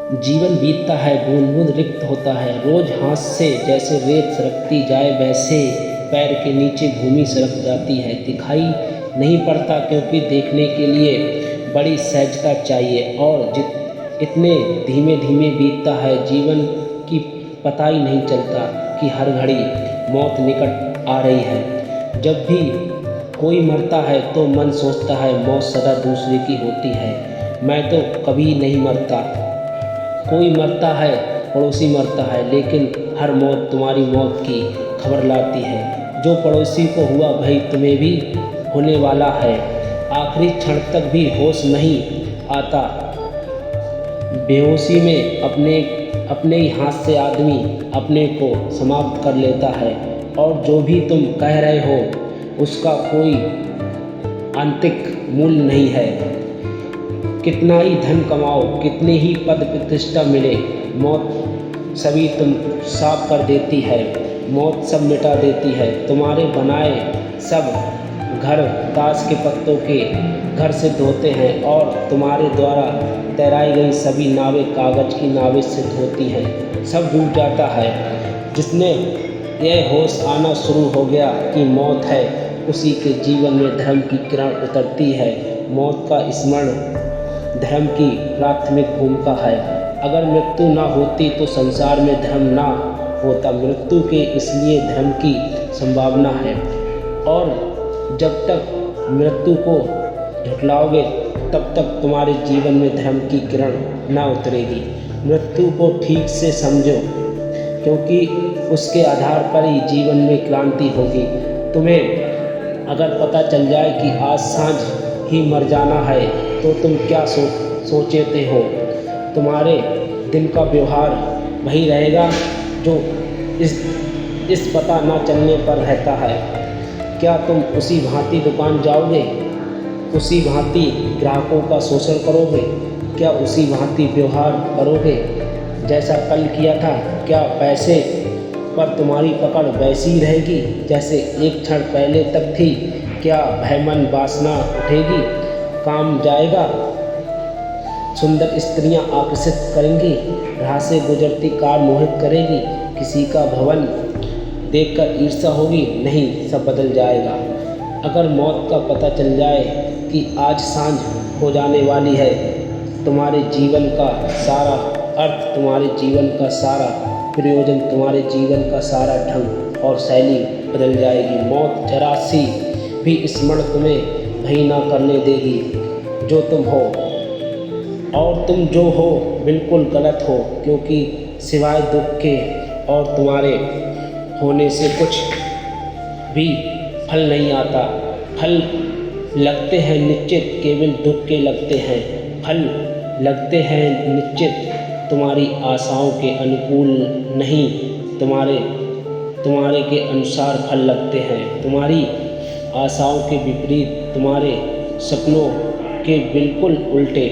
जीवन बीतता है, बूंद बूंद रिक्त होता है। रोज हाथ से जैसे रेत सरकती जाए, वैसे पैर के नीचे भूमि सरक जाती है। दिखाई नहीं पड़ता क्योंकि देखने के लिए बड़ी सहजता चाहिए। और इतने धीमे धीमे बीतता है जीवन की पता ही नहीं चलता कि हर घड़ी मौत निकट आ रही है। जब भी कोई मरता है तो मन सोचता है मौत सदा दूसरे की होती है, मैं तो कभी नहीं मरता। कोई मरता है, पड़ोसी मरता है, लेकिन हर मौत तुम्हारी मौत की खबर लाती है। जो पड़ोसी को हुआ भाई तुम्हें भी होने वाला है। आखिरी क्षण तक भी होश नहीं आता। बेहोशी में अपने ही हाथ से आदमी अपने को समाप्त कर लेता है। और जो भी तुम कह रहे हो उसका कोई आंतरिक मूल्य नहीं है। कितना ही धन कमाओ, कितने ही पद प्रतिष्ठा मिले, मौत सभी तुम साफ कर देती है। मौत सब मिटा देती है। तुम्हारे बनाए सब घर ताश के पत्तों के घर से धोते हैं और तुम्हारे द्वारा तैराई गई सभी नावें कागज की नावें से धोती हैं। सब डूब जाता है। जिसने यह होश आना शुरू हो गया कि मौत है, उसी के जीवन में धर्म की किरण उतरती है। मौत का स्मरण धर्म की प्राथमिक भूमिका है। अगर मृत्यु न होती तो संसार में धर्म न होता। मृत्यु के इसलिए धर्म की संभावना है। और जब तक मृत्यु को झुठलाओगे तब तक तुम्हारे जीवन में धर्म की किरण न उतरेगी। मृत्यु को ठीक से समझो, क्योंकि उसके आधार पर ही जीवन में क्रांति होगी। तुम्हें अगर पता चल जाए कि आज सांझ ही मर जाना है तो तुम क्या सोचते हो? तुम्हारे दिन का व्यवहार वही रहेगा जो इस पता न चलने पर रहता है। क्या तुम उसी भांति दुकान जाओगे, उसी भांति ग्राहकों का शोषण करोगे? क्या उसी भांति व्यवहार करोगे जैसा कल किया था? क्या पैसे पर तुम्हारी पकड़ वैसी ही रहेगी जैसे एक क्षण पहले तक थी? क्या भयमन वासना उठेगी, काम जाएगा, सुंदर स्त्रियां आकर्षित करेंगी, राह से गुजरती कार मोहित करेगी, किसी का भवन देखकर ईर्ष्या होगी? नहीं, सब बदल जाएगा। अगर मौत का पता चल जाए कि आज सांझ हो जाने वाली है, तुम्हारे जीवन का सारा अर्थ, तुम्हारे जीवन का सारा प्रयोजन, तुम्हारे जीवन का सारा ढंग और शैली बदल जाएगी। मौत जरा सी भी स्मरण तुम्हें भय ना करने देगी जो तुम हो। और तुम जो हो बिल्कुल गलत हो, क्योंकि सिवाय दुख के और तुम्हारे होने से कुछ भी फल नहीं आता। फल लगते हैं निश्चित, केवल दुख के लगते हैं। फल लगते हैं निश्चित, तुम्हारी आशाओं के अनुकूल नहीं, तुम्हारे के अनुसार फल लगते हैं। तुम्हारी आशाओं के विपरीत, तुम्हारे सपनों के बिल्कुल उल्टे।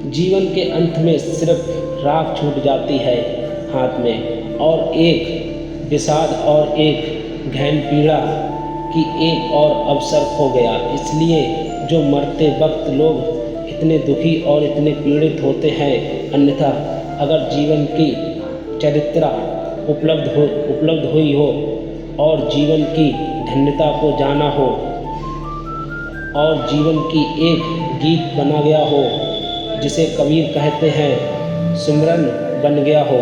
जीवन के अंत में सिर्फ राख छूट जाती है हाथ में, और एक विषाद और एक गहन पीड़ा की एक और अवसर खो गया। इसलिए जो मरते वक्त लोग इतने दुखी और इतने पीड़ित होते हैं। अन्यथा अगर जीवन की चरित्रा उपलब्ध हुई हो और जीवन की धन्यता को जाना हो और जीवन की एक गीत बना गया हो, जिसे कबीर कहते हैं सिमरन बन गया हो,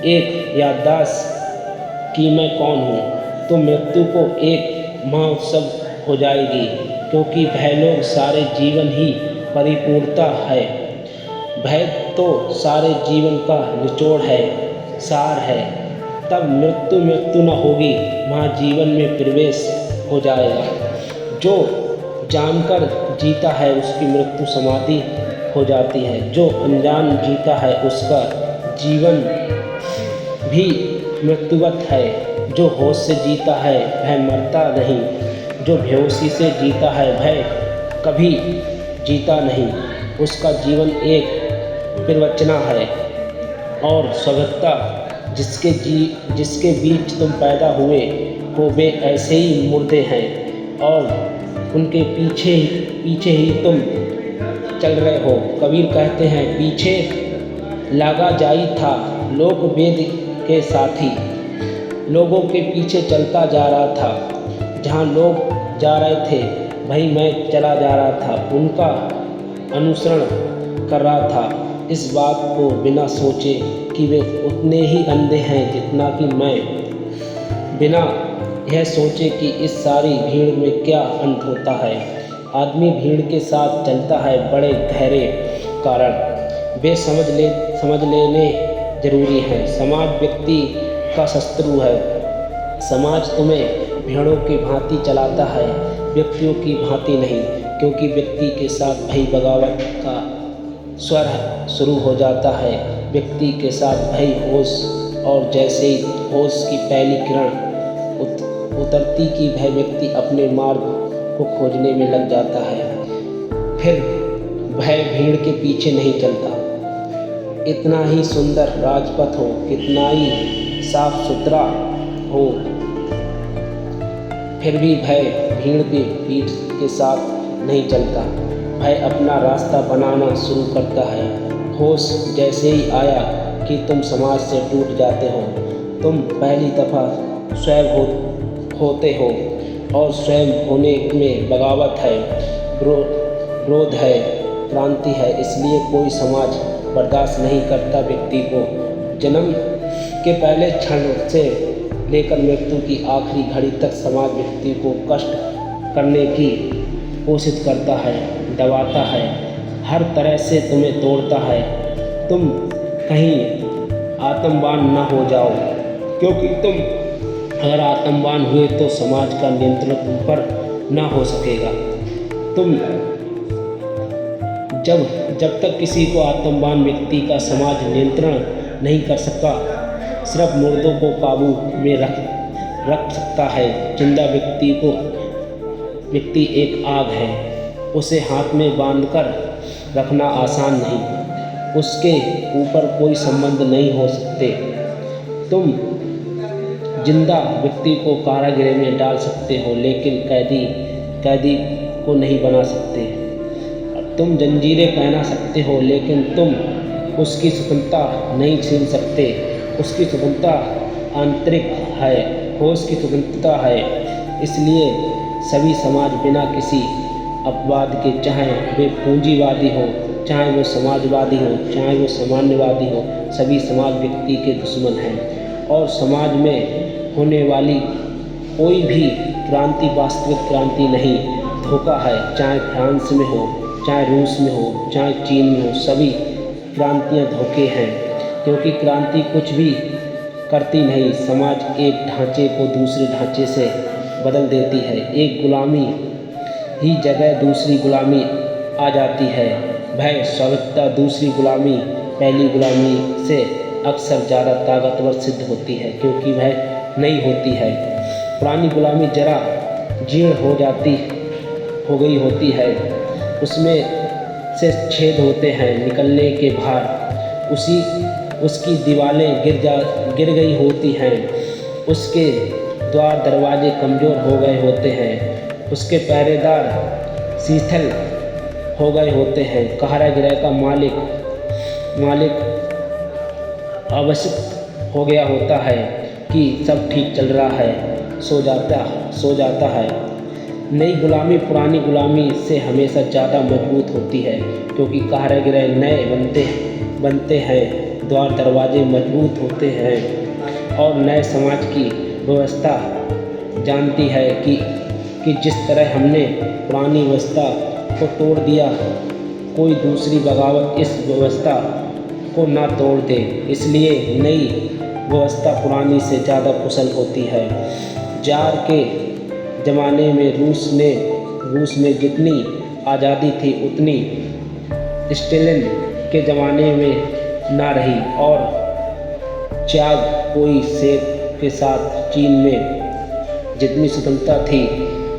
एक याददाश्त कि मैं कौन हूँ, तो मृत्यु को एक महोत्सव हो जाएगी। क्योंकि भय लोग सारे जीवन ही परिपूर्णता है। भय तो सारे जीवन का निचोड़ है, सार है। तब मृत्यु न होगी, वहाँ जीवन में प्रवेश हो जाएगा। जो जानकर जीता है उसकी मृत्यु समाधि हो जाती है। जो अनजान जीता है उसका जीवन भी मृत्युवत है। जो होश से जीता है वह मरता नहीं। जो बेहोशी से जीता है वह कभी जीता नहीं। उसका जीवन एक प्रवचना है और स्वगतता जिसके बीच तुम पैदा हुए हो, वे ऐसे ही मुर्दे हैं और उनके पीछे ही तुम चल रहे हो। कबीर कहते हैं लागा जाई था लोक वेद के साथी, लोगों के पीछे चलता जा रहा था। जहाँ लोग जा रहे थे वहीं मैं चला जा रहा था, उनका अनुसरण कर रहा था, इस बात को बिना सोचे कि वे उतने ही अंधे हैं जितना कि मैं, बिना यह सोचे कि इस सारी भीड़ में क्या अंत होता है। आदमी भीड़ के साथ चलता है बड़े गहरे कारण, वे समझ लेने जरूरी है। समाज व्यक्ति का शत्रु है। समाज तुम्हें भेड़ों की भांति चलाता है, व्यक्तियों की भांति नहीं, क्योंकि व्यक्ति के साथ भय बगावत का स्वर शुरू हो जाता है। व्यक्ति के साथ भय होश, और जैसे ही होश की पहली किरण उतरती कि वह व्यक्ति अपने मार्ग को खोजने में लग जाता है। फिर वह भीड़ के पीछे नहीं चलता। इतना ही सुंदर राजपथ हो, कितना ही साफ सुथरा हो, फिर भी भय भीड़ के पीठ के साथ नहीं चलता। भय अपना रास्ता बनाना शुरू करता है। होश जैसे ही आया कि तुम समाज से टूट जाते हो, तुम पहली दफ़ा स्वयं होते हो, और स्वयं होने में बगावत है, विरोध है, क्रांति है। इसलिए कोई समाज बर्दाश्त नहीं करता व्यक्ति को जन्म के पहले क्षण से लेकर मृत्यु की आखिरी घड़ी तक समाज व्यक्ति को कष्ट करने की कोशिश करता है, दबाता है, हर तरह से तुम्हें तोड़ता है। तुम कहीं आत्मवान न हो जाओ, क्योंकि तुम अगर आत्मवान हुए तो समाज का नियंत्रण तुम पर न हो सकेगा। तुम जब तक किसी को आत्मवान व्यक्ति का समाज नियंत्रण नहीं कर सका, सिर्फ मुर्दों को काबू में रख सकता है। जिंदा व्यक्ति एक आग है, उसे हाथ में बांधकर रखना आसान नहीं, उसके ऊपर कोई संबंध नहीं हो सकते। तुम जिंदा व्यक्ति को कारागृह में डाल सकते हो, लेकिन कैदी को नहीं बना सकते। तुम जंजीरें पहना सकते हो, लेकिन तुम उसकी स्वतंत्रता नहीं छीन सकते। उसकी स्वतंत्रता आंतरिक है, होश की स्वतंत्रता है। इसलिए सभी समाज बिना किसी अपवाद के, चाहे वे पूंजीवादी हो, चाहे वो समाजवादी हो, चाहे वो सामान्यवादी हो, सभी समाज व्यक्ति के दुश्मन हैं। और समाज में होने वाली कोई भी क्रांति वास्तविक क्रांति नहीं, धोखा है। चाहे फ्रांस में हो, चाहे रूस में हो, चाहे चीन में हो, सभी क्रांतियाँ धोखे हैं, क्योंकि क्रांति कुछ भी करती नहीं। समाज एक ढांचे को दूसरे ढांचे से बदल देती है। एक गुलामी ही जगह दूसरी गुलामी आ जाती है। भय स्वायत्तता दूसरी गुलामी पहली गुलामी से अक्सर ज़्यादा ताकतवर सिद्ध होती है, क्योंकि वह नई होती है। पुरानी गुलामी जरा जीर्ण हो गई होती है, उसमें से छेद होते हैं, निकलने के बाहर उसकी दीवारें गिर गई होती हैं, उसके द्वार दरवाजे कमज़ोर हो गए होते हैं, उसके पहरेदार शिथिल हो गए होते हैं। कारागृह का मालिक आवश्यक हो गया होता है कि सब ठीक चल रहा है, सो जाता है। नई गुलामी पुरानी गुलामी से हमेशा ज़्यादा मजबूत होती है, क्योंकि कारागृह नए बनते हैं, द्वार दरवाजे मजबूत होते हैं, और नए समाज की व्यवस्था जानती है कि जिस तरह हमने पुरानी व्यवस्था को तोड़ दिया, कोई दूसरी बगावत इस व्यवस्था को ना तोड़ दे। इसलिए नई व्यवस्था पुरानी से ज़्यादा कुशल होती है। जार के ज़माने में रूस में जितनी आज़ादी थी, उतनी स्टेलिन के ज़माने में ना रही, और चाग कोई सेब के साथ चीन में जितनी स्वतंत्रता थी,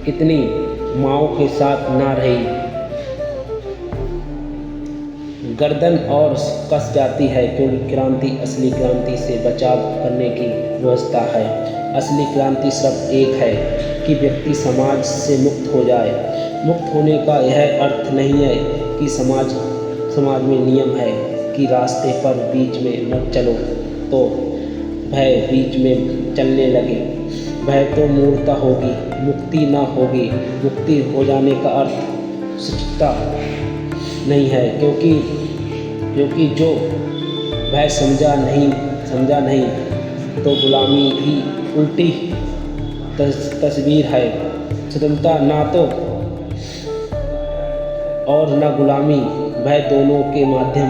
इतनी माओ के साथ ना रही। गर्दन और कस जाती है, क्योंकि क्रांति असली क्रांति से बचाव करने की व्यवस्था है। असली क्रांति सिर्फ एक है कि व्यक्ति समाज से मुक्त हो जाए। मुक्त होने का यह अर्थ नहीं है कि समाज में नियम है, कि रास्ते पर बीच में मत चलो, तो भय बीच में चलने लगे। भय तो मूर्खता होगी, मुक्ति ना होगी। मुक्ति हो जाने का अर्थ सच्चा नहीं है, क्योंकि जो भय समझा नहीं तो गुलामी ही उल्टी तस्वीर है। स्वतंत्रता ना तो और न गुलामी, भय दोनों के माध्यम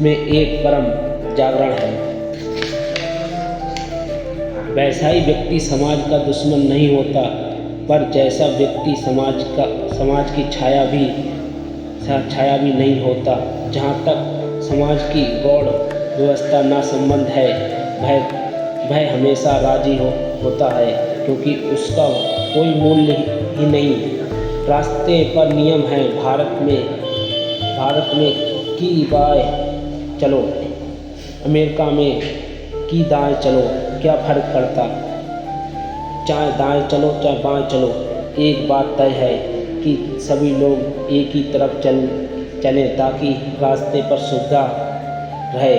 में एक परम जागरण है। वैसा ही व्यक्ति समाज का दुश्मन नहीं होता, पर जैसा व्यक्ति समाज की छाया भी नहीं होता। जहाँ तक समाज की गौड़ व्यवस्था ना संबंध है, भय हमेशा राजी होता है, क्योंकि उसका कोई मूल्य ही नहीं। रास्ते पर नियम है भारत में कि बाएं चलो, अमेरिका में कि दाएं चलो, क्या फर्क पड़ता? चाहे दाएं चलो चाहे बाएं चलो, एक बात तय है कि सभी लोग एक ही तरफ चलें ताकि रास्ते पर सुविधा रहे।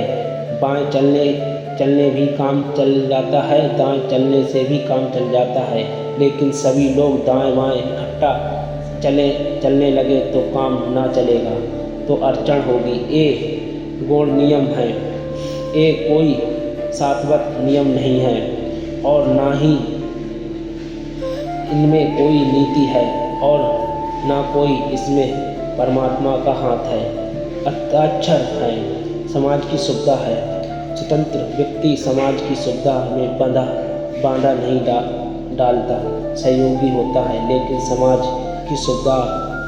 बाएं चलने भी काम चल जाता है, दाएं चलने से भी काम चल जाता है, लेकिन सभी लोग दाएं बाएं इकट्ठा चलने लगे तो काम ना चलेगा, तो अड़चन होगी। ये गौड़ नियम है, ये कोई शाश्वत नियम नहीं है, और ना ही इनमें कोई नीति है, और ना कोई इसमें परमात्मा का हाथ है। हस्ताक्षर है, समाज की सुविधा है। स्वतंत्र व्यक्ति समाज की सुविधा में बाधा नहीं डालता, सहयोगी होता है, लेकिन समाज की सुविधा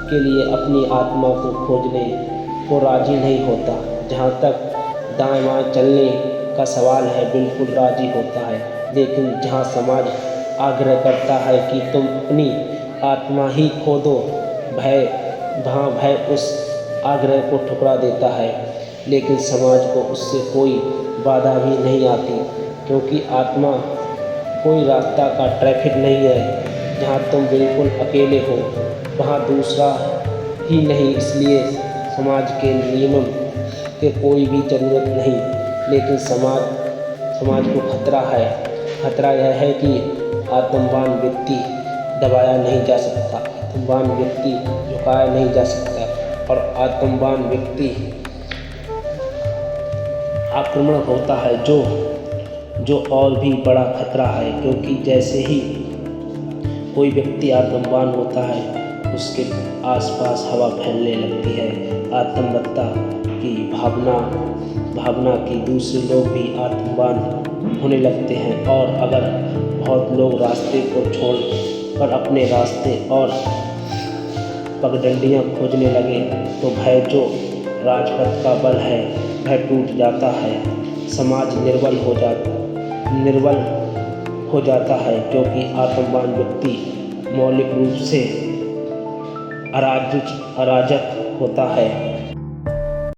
के लिए अपनी आत्मा को खोजने को राजी नहीं होता। जहाँ तक दाएं बाएं चलने का सवाल है, बिल्कुल राजी होता है, लेकिन जहाँ समाज आग्रह करता है कि तुम अपनी आत्मा ही खो दो, भय उस आग्रह को ठुकरा देता है। लेकिन समाज को उससे कोई बाधा भी नहीं आती, क्योंकि आत्मा कोई रास्ता का ट्रैफिक नहीं है। जहाँ तुम बिल्कुल अकेले हो, वहाँ दूसरा ही नहीं, इसलिए समाज के नियमों के कोई भी ज़रूरत नहीं। लेकिन समाज को खतरा यह है कि आत्मवान व्यक्ति दबाया नहीं जा सकता, आत्मवान व्यक्ति झुकाया नहीं जा सकता, और आत्मवान व्यक्ति आक्रमण होता है, जो और भी बड़ा खतरा है। क्योंकि जैसे ही कोई व्यक्ति आत्मवान होता है, उसके आसपास हवा फैलने लगती है आत्मवत्ता की भावना की। दूसरे लोग भी आत्मवान होने लगते हैं, और अगर बहुत लोग रास्ते को छोड़कर अपने रास्ते और पगडंडियाँ खोजने लगे, तो भय जो राजपथ का बल है, भय टूट जाता है। समाज निर्बल हो जाता है, क्योंकि आत्मवान व्यक्ति मौलिक रूप से अराजक होता है।